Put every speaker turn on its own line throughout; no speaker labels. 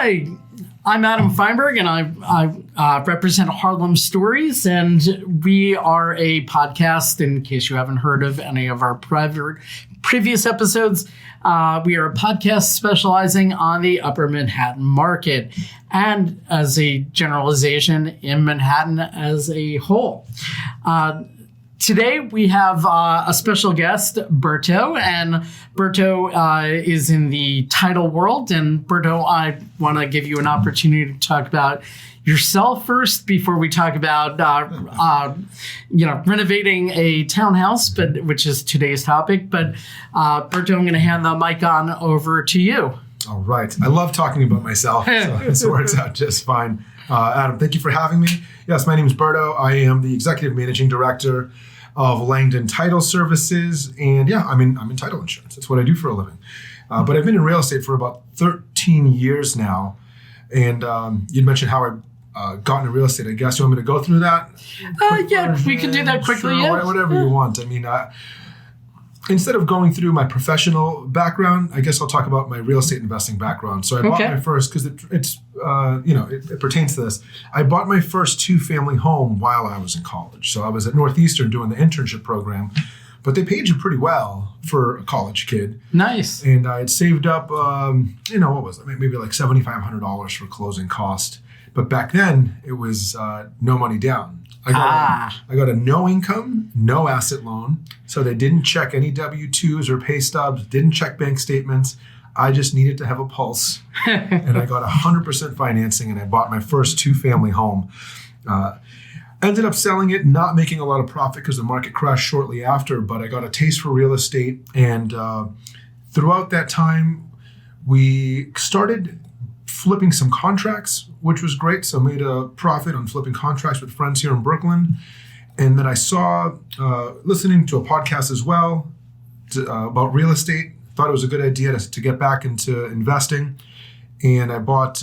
Hi, I'm Adam Feinberg, and I represent Harlem Stories, and we are a podcast. In case you haven't heard of any of our previous episodes, we are a podcast specializing on the Upper Manhattan market, and as a generalization, in Manhattan as a whole. Today we have a special guest, Berto, and Berto is in the title world. And Berto, I want to give you an opportunity to talk about yourself first before we talk about, renovating a townhouse, which is today's topic. But Berto, I'm going to hand the mic on over to you.
All right. I love talking about myself, so this works out just fine. Adam, thank you for having me. Yes, my name is Berto. I am the Executive Managing Director of Langdon Title Services. And yeah, I'm in title insurance. That's what I do for a living. But I've been in real estate for about 13 years now. And you'd mentioned how I got into real estate. I guess you want me to go through that?
Yeah, we can do that quickly.
Sure,
yeah.
Whatever you want. I mean, instead of going through my professional background, I guess I'll talk about my real estate investing background. So I bought my first, because it pertains to this. I bought my first two-family home while I was in college. So I was at Northeastern doing the internship program, but they paid you pretty well for a college kid.
Nice.
And I had saved up, what was it? Maybe like $7,500 for closing cost. But back then, it was no money down. I got a no income, no asset loan. So they didn't check any W-2s or pay stubs, didn't check bank statements. I just needed to have a pulse. And I got 100% financing, and I bought my first two-family home. Ended up selling it, not making a lot of profit because the market crashed shortly after, but I got a taste for real estate. And throughout that time, we started flipping some contracts, which was great. So I made a profit on flipping contracts with friends here in Brooklyn. And then I saw, listening to a podcast as well about real estate, thought it was a good idea to get back into investing. And I bought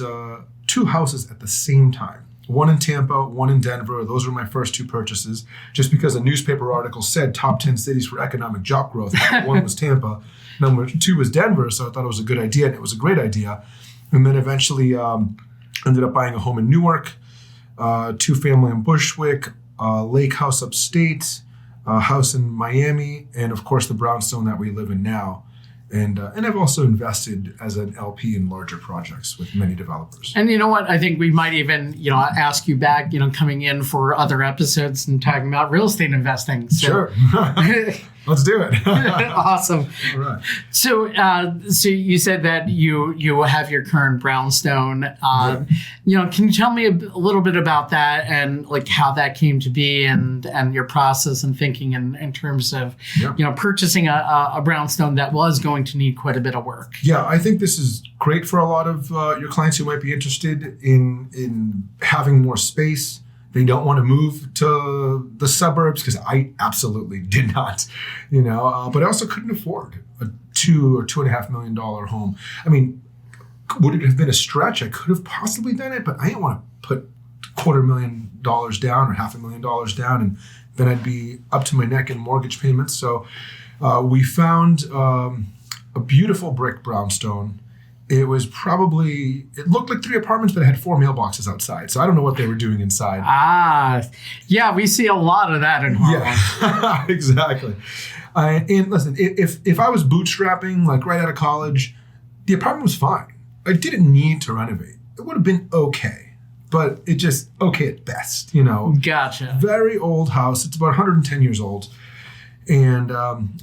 two houses at the same time. One in Tampa, one in Denver. Those were my first two purchases, just because a newspaper article said top 10 cities for economic job growth. One was Tampa, number two was Denver. So I thought it was a good idea, and it was a great idea. And then eventually ended up buying a home in Newark, two-family in Bushwick, lake house upstate, a house in Miami, and of course the brownstone that we live in now. And I've also invested as an LP in larger projects with many developers.
And you know what? I think we might even, ask you back, coming in for other episodes and talking about real estate investing. So.
Sure. Let's do it.
Awesome.
All right.
So you said that you have your current brownstone. Can you tell me a little bit about that and like how that came to be and your process and thinking in terms of purchasing a brownstone that was going to need quite a bit of work?
Yeah, I think this is great for a lot of your clients who might be interested in having more space. They don't want to move to the suburbs, because I absolutely did not, but I also couldn't afford a $2 or $2.5 million home. I mean, would it have been a stretch? I could have possibly done it, but I didn't want to put $250,000 down or $500,000 down, and then I'd be up to my neck in mortgage payments. So we found a beautiful brick brownstone. It looked like 3 apartments, but it had 4 mailboxes outside. So I don't know what they were doing inside.
Yeah, we see a lot of that in Harlem.
Yeah, exactly. And listen, if I was bootstrapping, like right out of college, the apartment was fine. I didn't need to renovate. It would have been okay, but it just okay at best,
Gotcha.
Very old house. It's about 110 years old. And,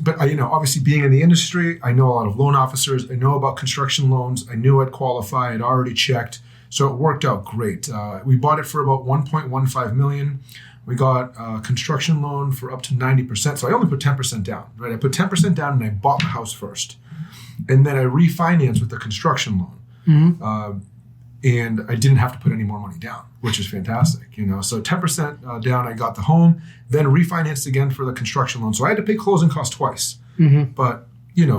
but obviously being in the industry, I know a lot of loan officers. I know about construction loans. I knew I'd qualify. I'd already checked. So it worked out great. We bought it for about $1.15 million. We got a construction loan for up to 90%. So I only put 10% down, right? I put 10% down and I bought the house first. And then I refinanced with the construction loan. Mm-hmm. And I didn't have to put any more money down, which is fantastic, So 10% down, I got the home, then refinanced again for the construction loan. So I had to pay closing costs twice. Mm-hmm. But,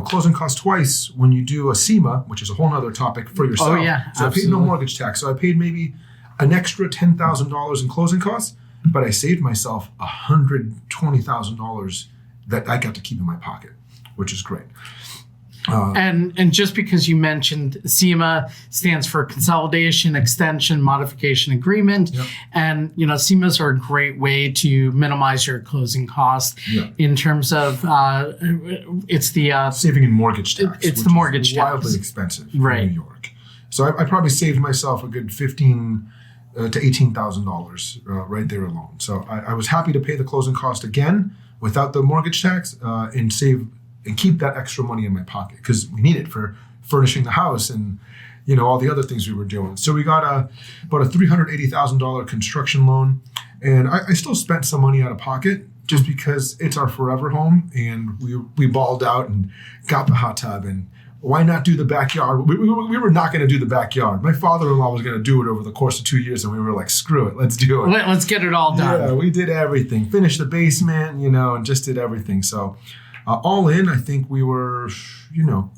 closing costs twice when you do a SEMA, which is a whole other topic for yourself.
Oh, yeah,
so absolutely. I paid no mortgage tax. So I paid maybe an extra $10,000 in closing costs, but I saved myself $120,000 that I got to keep in my pocket, which is great.
And just because you mentioned CEMA stands for Consolidation, Extension, Modification Agreement.
Yep.
And, CEMAs are a great way to minimize your closing costs in terms of it's the
saving in mortgage tax.
It's the mortgage tax.
Wildly expensive in
Right.
New York. So I probably saved myself a good $15,000 to $18,000 right there alone. So I was happy to pay the closing cost again without the mortgage tax and save and keep that extra money in my pocket because we need it for furnishing the house and all the other things we were doing. So we got about a $380,000 construction loan, and I still spent some money out of pocket just because it's our forever home, and we balled out and got the hot tub, and why not do the backyard? We were not going to do the backyard. My father-in-law was going to do it over the course of 2 years, and we were like, screw it, let's do it.
Let's get it all done.
Yeah, we did everything. Finished the basement, and just did everything. So all in, I think we were,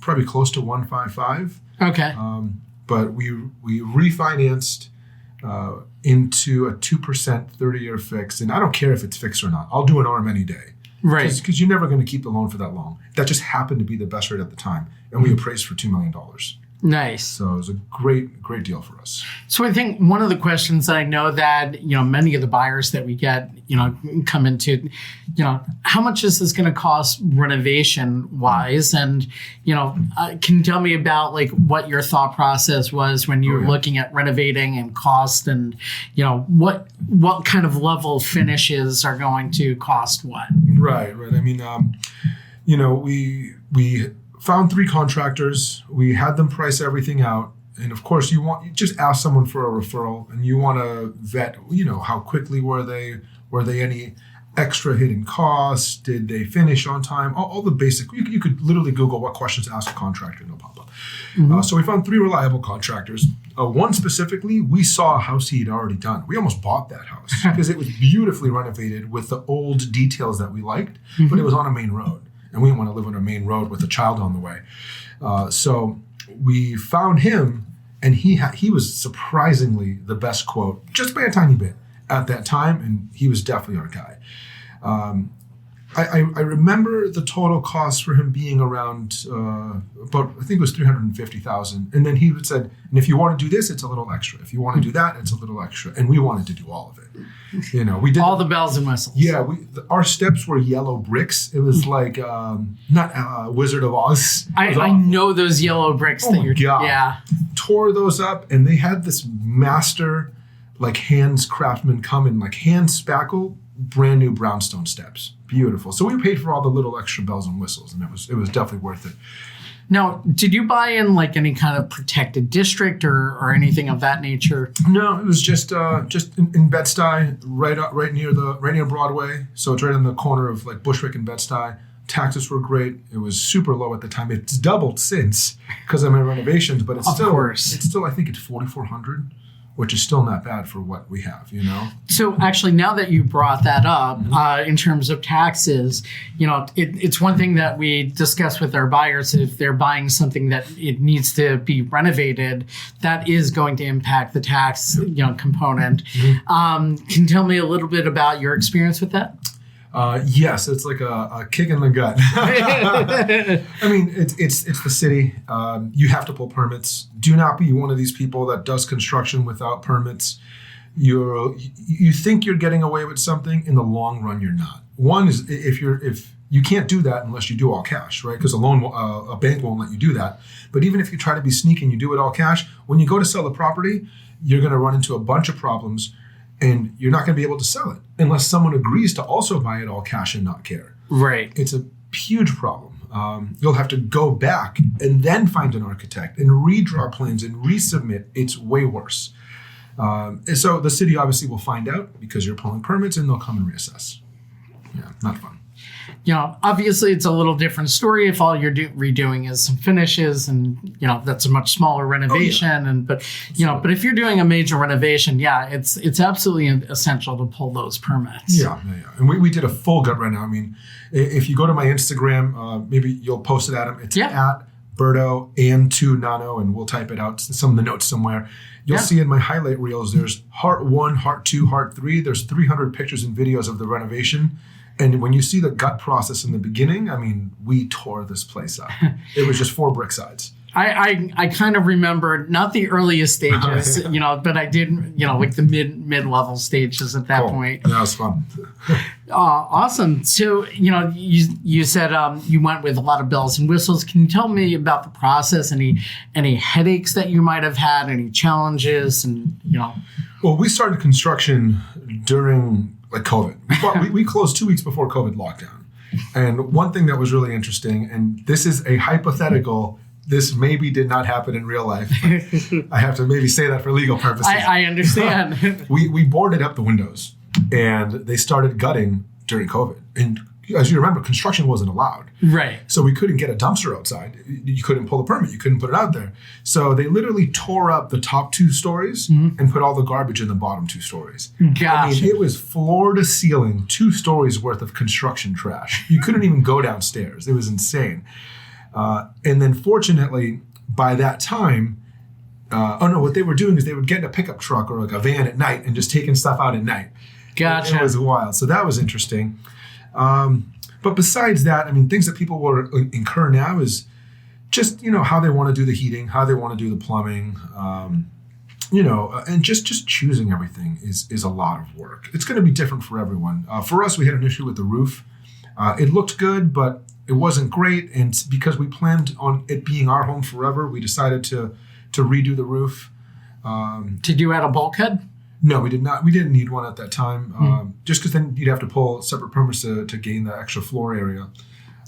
probably close to 155.
Okay.
But we refinanced into a 2% 30-year fix, and I don't care if it's fixed or not. I'll do an ARM any day.
Right.
Because you're never going to keep the loan for that long. That just happened to be the best rate at the time, and we appraised for $2 million.
Nice.
So it was a great deal for us.
So I think one of the questions I know that, many of the buyers that we get, come into, how much is this going to cost renovation wise? And, can you tell me about like what your thought process was when you were looking at renovating and cost and, what kind of level finishes are going to cost what?
Right. I mean, we found 3 contractors. We had them price everything out. And of course, you just ask someone for a referral, and you want to vet, how quickly were they any extra hidden costs? Did they finish on time? All the basic, you could literally Google what questions to ask a contractor and they'll pop up. Mm-hmm. So we found 3 reliable contractors. One specifically, we saw a house he had already done. We almost bought that house because it was beautifully renovated with the old details that we liked, but it was on a main road. And we didn't want to live on a main road with a child on the way. So we found him, and he was surprisingly the best quote, just by a tiny bit at that time, and he was definitely our guy. I remember the total cost for him being around about, I think it was $350,000. And then he said, and if you want to do this, it's a little extra. If you want to do that, it's a little extra. And we wanted to do all of it. We did
all the bells and whistles.
Yeah, our steps were yellow bricks. It was like not Wizard of Oz.
I know those yellow bricks that you're.
God.
Yeah.
Tore those up, and they had this master, like hands craftsman come and like hand spackle brand new brownstone steps. Beautiful. So we paid for all the little extra bells and whistles, and it was definitely worth it.
Now, did you buy in like any kind of protected district or anything of that nature?
No, it was just in Bed-Stuy, right near Broadway. So it's right on the corner of like Bushwick and Bed-Stuy. Taxes were great. It was super low at the time. It's doubled since because of my renovations, but it's still I think it's $4,400. Which is still not bad for what we have,
So actually, now that you brought that up, in terms of taxes, it's one thing that we discuss with our buyers. If they're buying something that it needs to be renovated, that is going to impact the tax, component. Mm-hmm. Can you tell me a little bit about your experience with that?
Yes, it's like a kick in the gut. I mean, it's the city. You have to pull permits. Do not be one of these people that does construction without permits. You think you're getting away with something. In the long run, you're not. One is if you can't do that unless you do all cash, right? Because a bank won't let you do that. But even if you try to be sneaky and you do it all cash, when you go to sell the property, you're going to run into a bunch of problems. And you're not going to be able to sell it unless someone agrees to also buy it all cash and not care.
Right.
It's a huge problem. You'll have to go back and then find an architect and redraw plans and resubmit. It's way worse. And so the city obviously will find out because you're pulling permits and they'll come and reassess. Yeah, not fun.
Obviously it's a little different story if all you're redoing is some finishes and, that's a much smaller renovation. Oh, yeah. But if you're doing a major renovation, it's absolutely essential to pull those permits.
Yeah. And we did a full gut right now. I mean, if you go to my Instagram, maybe you'll post it, Adam. It's at Berto Antuñano, and we'll type it out, some of the notes somewhere. You'll see in my highlight reels, there's Heart 1, Heart 2, Heart 3. There's 300 pictures and videos of the renovation. And when you see the gut process in the beginning, I mean, we tore this place up. It was just 4 brick sides.
I kind of remember not the earliest stages, but I did, like the mid-level stages at that point.
That was fun.
Awesome. So, you said you went with a lot of bells and whistles. Can you tell me about the process? Any headaches that you might have had? Any challenges? And
Well, we started construction during COVID. We closed 2 weeks before COVID lockdown. And one thing that was really interesting, and this is a hypothetical. This maybe did not happen in real life. I have to maybe say that for legal purposes.
I understand.
We boarded up the windows, and they started gutting during COVID. And as you remember, construction wasn't allowed.
Right.
So we couldn't get a dumpster outside. You couldn't pull a permit. You couldn't put it out there. So they literally tore up the top 2 stories and put all the garbage in the bottom 2 stories.
Gotcha.
I mean, it was floor to ceiling, 2 stories worth of construction trash. You couldn't even go downstairs. It was insane. And then fortunately, by that time, what they were doing is they would get in a pickup truck or like a van at night and just taking stuff out at night.
Gotcha.
It was wild. So that was interesting. But besides that, I mean, things that people will incur now is just, how they want to do the heating, how they want to do the plumbing, and just choosing everything is a lot of work. It's going to be different for everyone. For us, we had an issue with the roof. It looked good, but it wasn't great, and because we planned on it being our home forever, we decided to redo the roof.
Did you add a bulkhead?
No, we did not. We didn't need one at that time, just because then you'd have to pull separate permits to gain the extra floor area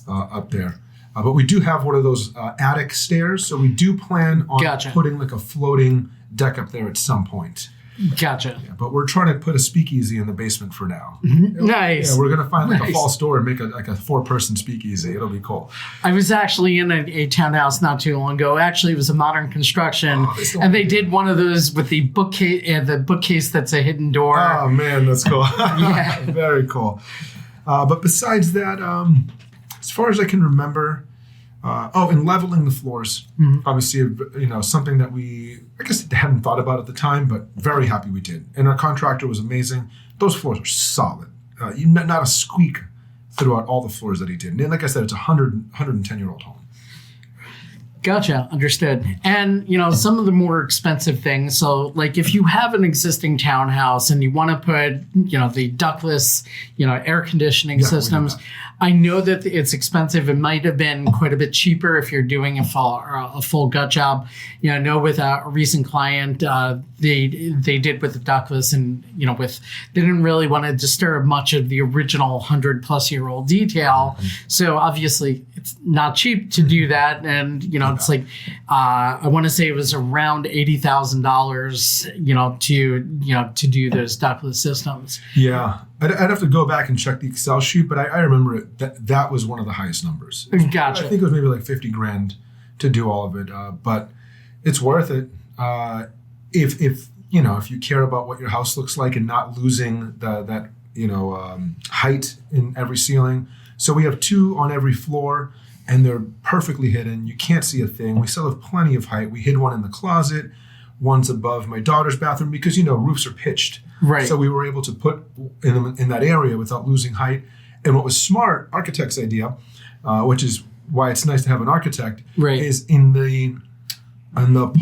up there. But we do have one of those attic stairs, so we do plan on putting like a floating deck up there at some point.
Gotcha.
Yeah, but we're trying to put a speakeasy in the basement for now.
Nice.
Yeah, we're going to find like a false door and make a 4-person speakeasy. It'll be cool.
I was actually in a townhouse not too long ago. Actually, it was a modern construction, and they did one of those with the bookcase that's a hidden door.
Oh, man, that's cool.
Yeah.
Very cool. But besides that, as far as I can remember, and leveling the floors. Obviously, something that I guess hadn't thought about at the time, but very happy we did. And our contractor was amazing. Those floors are solid. Not a squeak throughout all the floors that he did. And like I said, it's a 110-year-old home.
Gotcha. Understood. And, some of the more expensive things. So, like, if you have an existing townhouse and you want to put, the ductless, air conditioning systems, I know that it's expensive. It might have been quite a bit cheaper if you're doing a full gut job. I know with a recent client, they did with the ductless, and they didn't really want to disturb much of the original 100-plus-year-old detail. So obviously, it's not cheap to do that, and it's like I want to say it was around $80,000, to do those ductless systems.
Yeah. I'd have to go back and check the Excel sheet, but I remember that was one of the highest numbers.
Gotcha.
I think it was maybe like $50,000 to do all of it, but it's worth it if you care about what your house looks like and not losing that height in every ceiling. So we have 2 on every floor, and they're perfectly hidden. You can't see a thing. We still have plenty of height. We hid one in the closet. One's above my daughter's bathroom because, roofs are pitched.
Right.
So we were able to put in that area without losing height. And what was smart, architect's idea, which is why it's nice to have an architect, is in the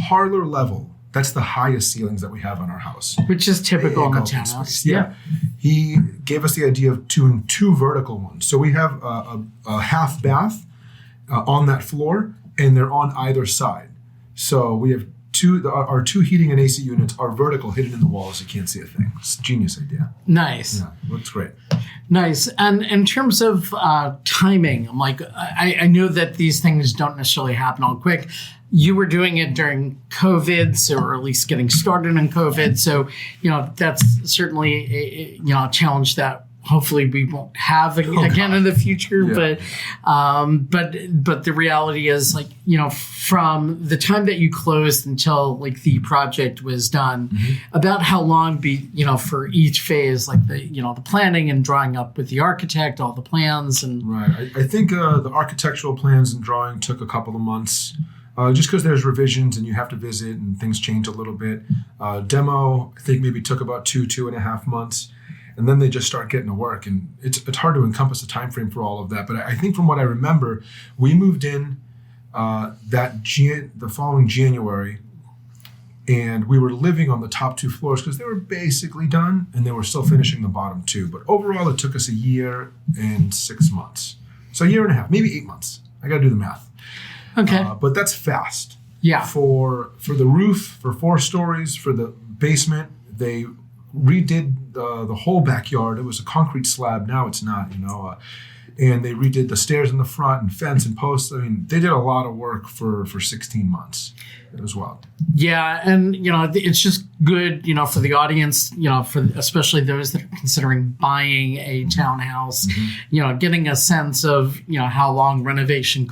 parlor level. That's the highest ceilings that we have on our house.
Which is typical in a townhouse.
Yeah. He gave us the idea of doing 2 vertical ones. So we have a half bath on that floor, and they're on either side. So we have our 2 heating and AC units are vertical, hidden in the walls. You can't see a thing. It's a genius idea.
Nice.
Yeah, looks great.
Nice. And in terms of timing, I'm like, I know that these things don't necessarily happen all quick. You were doing it during COVID, or at least getting started in COVID. So, that's certainly a challenge that hopefully we won't have again in the future. Yeah. But the reality is, like, from the time that you closed until like the project was done, about how long for each phase, like the planning and drawing up with the architect, all the plans and.
Right. I think the architectural plans and drawing took a couple of months. Just because there's revisions and you have to visit and things change a little bit. Demo, I think maybe took about 2.5 months. and then they just start getting to work. And it's hard to encompass a time frame for all of that. But I think from what I remember, we moved in the following January, and we were living on the top 2 floors because they were basically done, and they were still finishing the bottom 2. But overall, it took us a year and 6 months. So a year and a half, maybe 8 months. I got to do the math.
Okay.
But that's fast.
Yeah.
For the roof, for 4 stories, for the basement, they redid the whole backyard. It was a concrete slab. Now it's not, and they redid the stairs in the front and fence and posts. I mean, they did a lot of work for 16 months. It was wild.
Yeah, and it's just good, for the audience, for especially those that are considering buying a townhouse, getting a sense of how long renovation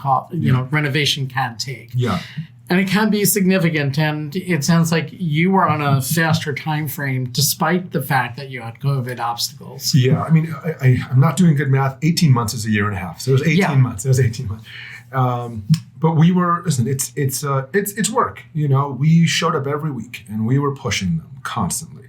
renovation can take.
Yeah.
And it can be significant, and it sounds like you were on a faster time frame despite the fact that you had COVID obstacles.
Yeah, I mean, I'm not doing good math. 18 months is a year and a half. So it was 18 months. It was 18 months. But we were, listen, it's work. We showed up every week, and we were pushing them constantly,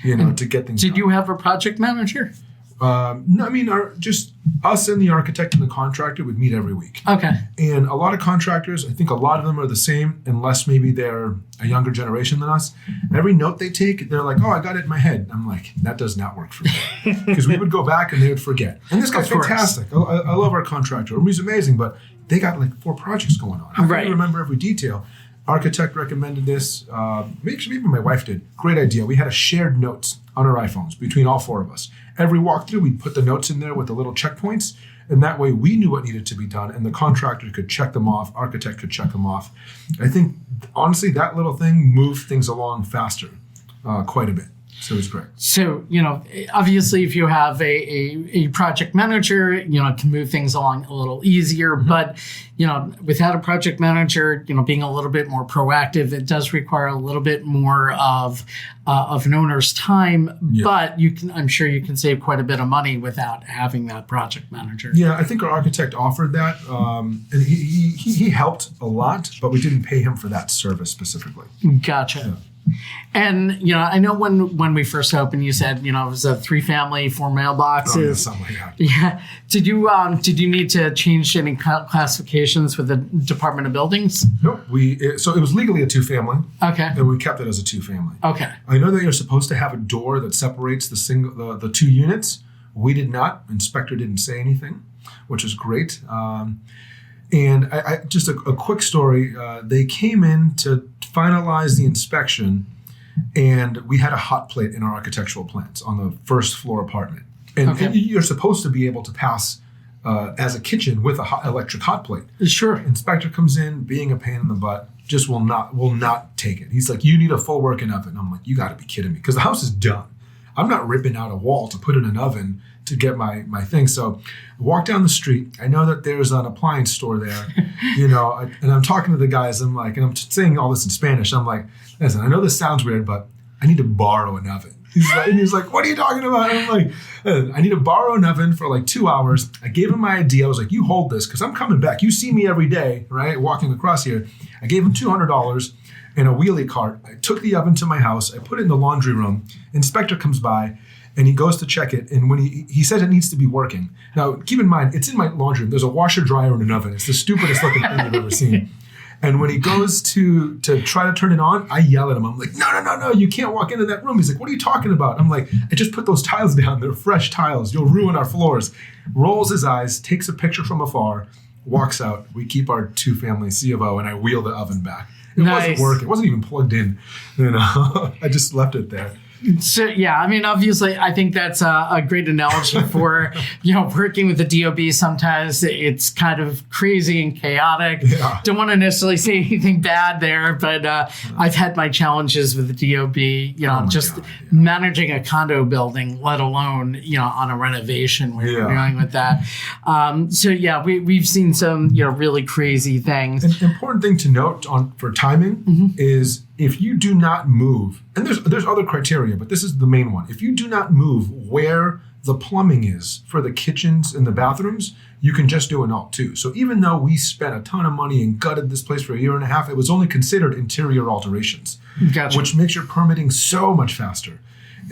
to get things done.
Did you have a project manager?
No, I mean, just us and the architect and the contractor would meet every week.
Okay.
And a lot of contractors, I think a lot of them are the same, unless maybe they're a younger generation than us. Every note they take, they're like, oh, I got it in my head. I'm like, that does not work for me. Because we would go back and they would forget. And this guy's fantastic. I love our contractor. He's amazing, but they got like 4 projects going on. How can you remember every detail? Architect recommended this. Maybe my wife did. Great idea. We had a shared notes on our iPhones between all 4 of us. Every walkthrough, we'd put the notes in there with the little checkpoints, and that way we knew what needed to be done, and the contractor could check them off, architect could check them off. I think, honestly, that little thing moved things along faster, quite a bit. So it was great.
So, obviously, if you have a project manager, it can move things along a little easier. Mm-hmm. But, without a project manager, being a little bit more proactive, it does require a little bit more of an owner's time. Yeah. But I'm sure you can save quite a bit of money without having that project manager.
Yeah, I think our architect offered that. And he helped a lot, but we didn't pay him for that service specifically.
Gotcha.
Yeah.
And, I know when we first opened, you said, it was a 3-family, 4 mailboxes.
Oh, yeah, something like that.
Yeah. Did you need to change any classifications with the Department of Buildings?
Nope. So it was legally a 2-family.
Okay.
And we kept it as a 2-family.
Okay. I
know that you're supposed to have a door that separates the 2 units. We did not. Inspector didn't say anything, which is great. And I just a quick story. They came in to finalize the inspection, and we had a hot plate in our architectural plans on the first floor apartment. And you're supposed to be able to pass as a kitchen with a electric hot plate.
Sure.
Inspector comes in, being a pain in the butt, just will not take it. He's like, you need a full working oven. I'm like, you got to be kidding me, because the house is done. I'm not ripping out a wall to put in an oven to get my thing. So I walk down the street. I know that there's an appliance store there, and I'm talking to the guys. I'm like, and I'm saying all this in Spanish. I'm like, listen, I know this sounds weird, but I need to borrow an oven. He's like, what are you talking about? And I'm like, I need to borrow an oven for like 2 hours. I gave him my idea. I was like, you hold this, because I'm coming back. You see me every day, right? Walking across here. I gave him $200 in a wheelie cart. I took the oven to my house. I put it in the laundry room. Inspector comes by, and he goes to check it. And when he says it needs to be working. Now, keep in mind, it's in my laundry room. There's a washer, dryer, and an oven. It's the stupidest looking thing you've ever seen. And when he goes to try to turn it on, I yell at him. I'm like, no, you can't walk into that room. He's like, what are you talking about? I'm like, I just put those tiles down. They're fresh tiles. You'll ruin our floors. Rolls his eyes, takes a picture from afar, walks out. We keep our 2-family C of O, and I wheel the oven back. It wasn't working. It wasn't even plugged in. I just left it there.
So, yeah, I mean, obviously, I think that's a great analogy for, working with the DOB. Sometimes it's kind of crazy and chaotic. Yeah. Don't want to necessarily say anything bad there, but I've had my challenges with the DOB, managing a condo building, let alone, on a renovation where you're dealing with that. We've seen some, really crazy things.
An important thing to note for timing is, if you do not move, and there's other criteria, but this is the main one. If you do not move where the plumbing is for the kitchens and the bathrooms, you can just do an alt 2. So even though we spent a ton of money and gutted this place for a year and a half, it was only considered interior alterations, which makes your permitting so much faster.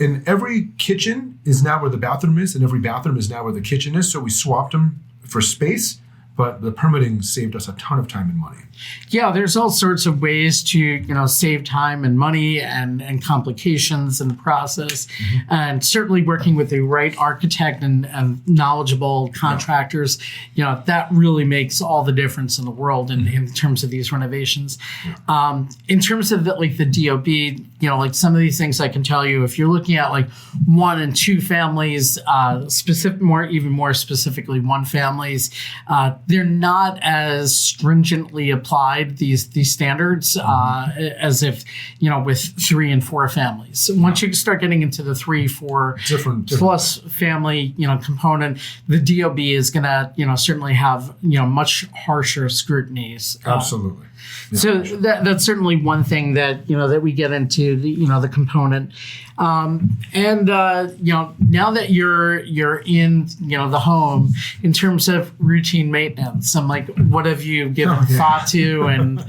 And every kitchen is now where the bathroom is, and every bathroom is now where the kitchen is. So we swapped them for space, but the permitting saved us a ton of time and money.
Yeah, there's all sorts of ways to, save time and money and complications in the process. And certainly working with the right architect and knowledgeable contractors, that really makes all the difference in the world in terms of these renovations. In terms of the DOB, like some of these things I can tell you, if you're looking at like 1 and 2 families, even more specifically 1 families, they're not as stringently applied, these standards, as if with 3 and 4 families. So once you start getting into the 3, 4
different
plus family component, the DOB is going to certainly have much harsher scrutinies.
Absolutely. Yeah,
so that's certainly one thing that that we get into the component, and now that you're in the home, in terms of routine maintenance, I'm like, what have you given thought to? And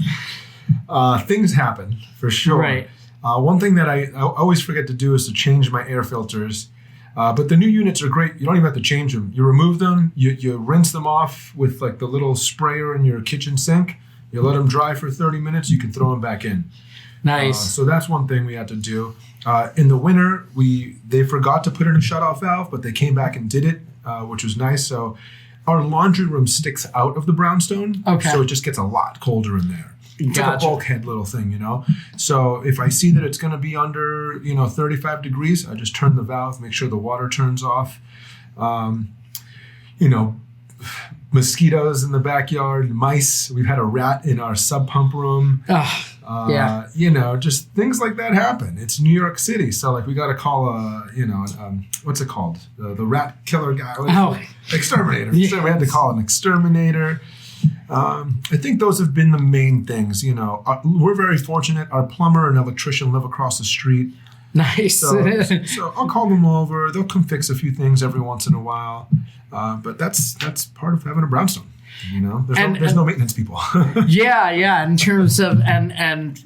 things happen for sure.
Right.
One thing that I always forget to do is to change my air filters. But the new units are great. You don't even have to change them. You remove them, you rinse them off with like the little sprayer in your kitchen sink. You let them dry for 30 minutes, you can throw them back in.
Nice.
So that's one thing we had to do. In the winter, they forgot to put in a shutoff valve, but they came back and did it, which was nice. So our laundry room sticks out of the brownstone, so it just gets a lot colder in there. It's like a bulkhead little thing, So if I see that it's going to be under, 35 degrees, I just turn the valve, make sure the water turns off. Mosquitoes in the backyard, mice. We've had a rat in our sub pump room. Just things like that happen. It's New York City, so like we got to call what's it called? The rat killer guy. Exterminator.
Yeah.
So we had to call an exterminator. I think those have been the main things. We're very fortunate. Our plumber and electrician live across the street.
Nice.
So I'll call them over. They'll come fix a few things every once in a while. But that's part of having a brownstone. There's no maintenance people.
Yeah. In terms of running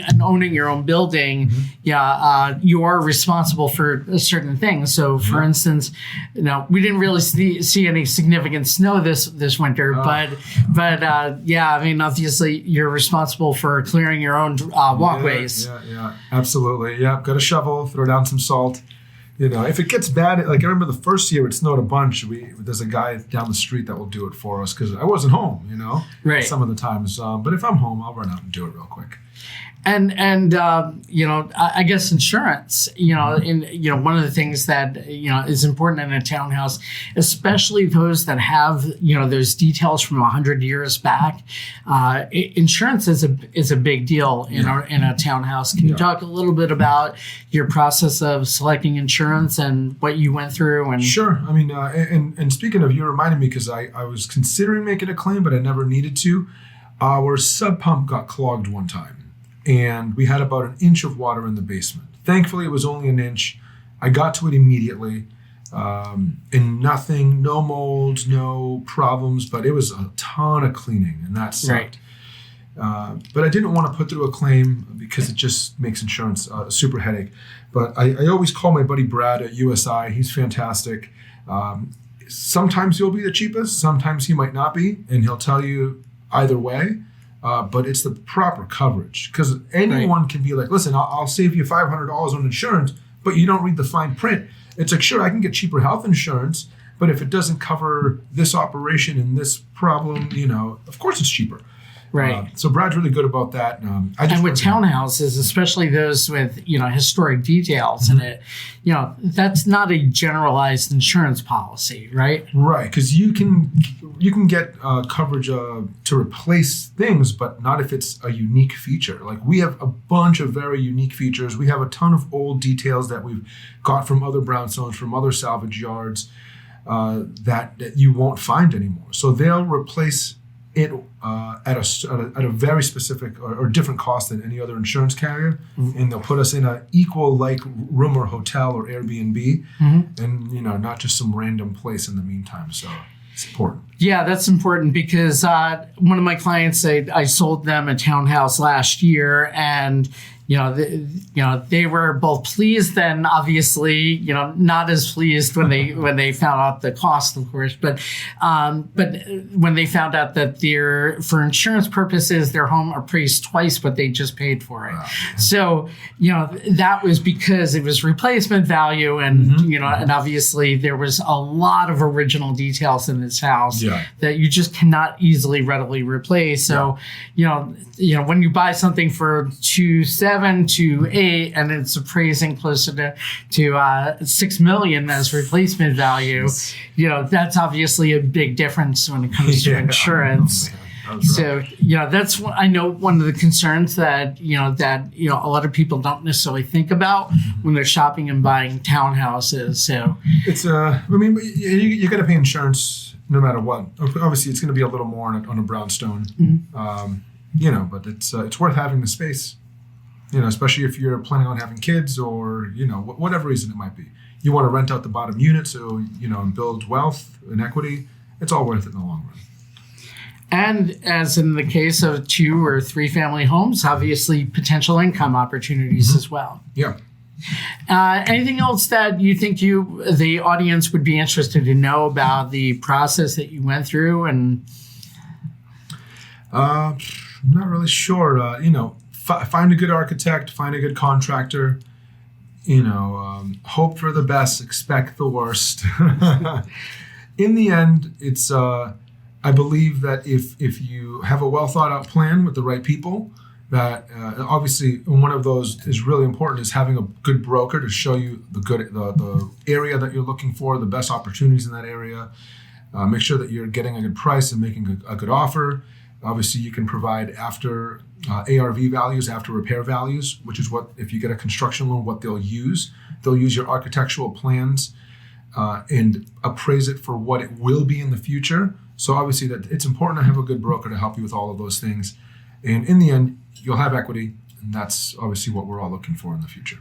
and owning your own building, you are responsible for certain things. So, for instance, we didn't really see any significant snow this winter, but obviously you're responsible for clearing your own walkways.
Yeah, absolutely. Yeah, got a shovel, throw down some salt. If it gets bad, like I remember the first year it snowed a bunch. There's a guy down the street that will do it for us because I wasn't home,
right.
Some of the times. But if I'm home, I'll run out and do it real quick.
And I guess insurance, one of the things that, is important in a townhouse, especially those that have, those details from 100 years back, insurance is a big deal in a townhouse. Can you talk a little bit about your process of selecting insurance and what you went through? And
Sure. I mean, and speaking of, you reminded me because I was considering making a claim, but I never needed to. Our sub pump got clogged one time. And we had about 1 inch of water in the basement. Thankfully, it was only 1 inch. I got to it immediately. And nothing, no molds, no problems, but it was a ton of cleaning, and that sucked. Right. But I didn't want to put through a claim because it just makes insurance a super headache. But I always call my buddy Brad at USI. He's fantastic. Sometimes he'll be the cheapest. Sometimes he might not be, and he'll tell you either way. But it's the proper coverage because anyone can be like, listen, I'll save you $500 on insurance, but you don't read the fine print. It's like, sure, I can get cheaper health insurance, but if it doesn't cover this operation and this problem, of course it's cheaper.
Right.
So Brad's really good about that.
And with townhouses, especially those with, historic details in it, that's not a generalized insurance policy, right?
Right. Because you can get coverage to replace things, but not if it's a unique feature. Like we have a bunch of very unique features. We have a ton of old details that we've got from other brownstones, from other salvage yards that you won't find anymore. So they'll replace it at a very specific or different cost than any other insurance carrier, and they'll put us in an equal like room or hotel or Airbnb, and not just some random place in the meantime. So it's important.
Yeah, that's important because one of my clients, I sold them a townhouse last year, and they were both pleased and obviously, not as pleased when they found out the cost, of course, but when they found out that for insurance purposes, their home appraised twice what they just paid for it. Wow. So, that was because it was replacement value and, and obviously there was a lot of original details in this house that you just cannot easily readily replace. So, when you buy something for $2.7 to $8 and it's appraising closer to $6 million as replacement value, that's obviously a big difference when it comes to insurance. So, that's I know one of the concerns that a lot of people don't necessarily think about when they're shopping and buying townhouses. So
it's you got to pay insurance no matter what. Obviously, it's going to be a little more on a brownstone, but it's worth having the space. Especially if you're planning on having kids or whatever reason it might be. You want to rent out the bottom unit, so and build wealth and equity. It's all worth it in the long run.
And as in the case of 2 or 3 family homes, obviously potential income opportunities as well.
Yeah.
Anything else that you think the audience would be interested to know about the process that you went through? And
I'm not really sure. Find a good architect, find a good contractor. Hope for the best, expect the worst. In the end, it's. I believe that if you have a well thought out plan with the right people, that obviously one of those is really important is having a good broker to show you the area that you're looking for, the best opportunities in that area. Make sure that you're getting a good price and making a good offer. Obviously, you can provide after ARV values, after repair values, which is what, if you get a construction loan, what they'll use. They'll use your architectural plans and appraise it for what it will be in the future. So obviously that it's important to have a good broker to help you with all of those things. And in the end, you'll have equity. And that's obviously what we're all looking for in the future.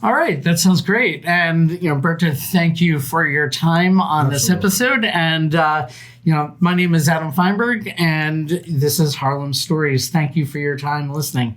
All right. That sounds great. And, Berto, thank you for your time on this episode. And, my name is Adam Feinberg, and this is Harlem Stories. Thank you for your time listening.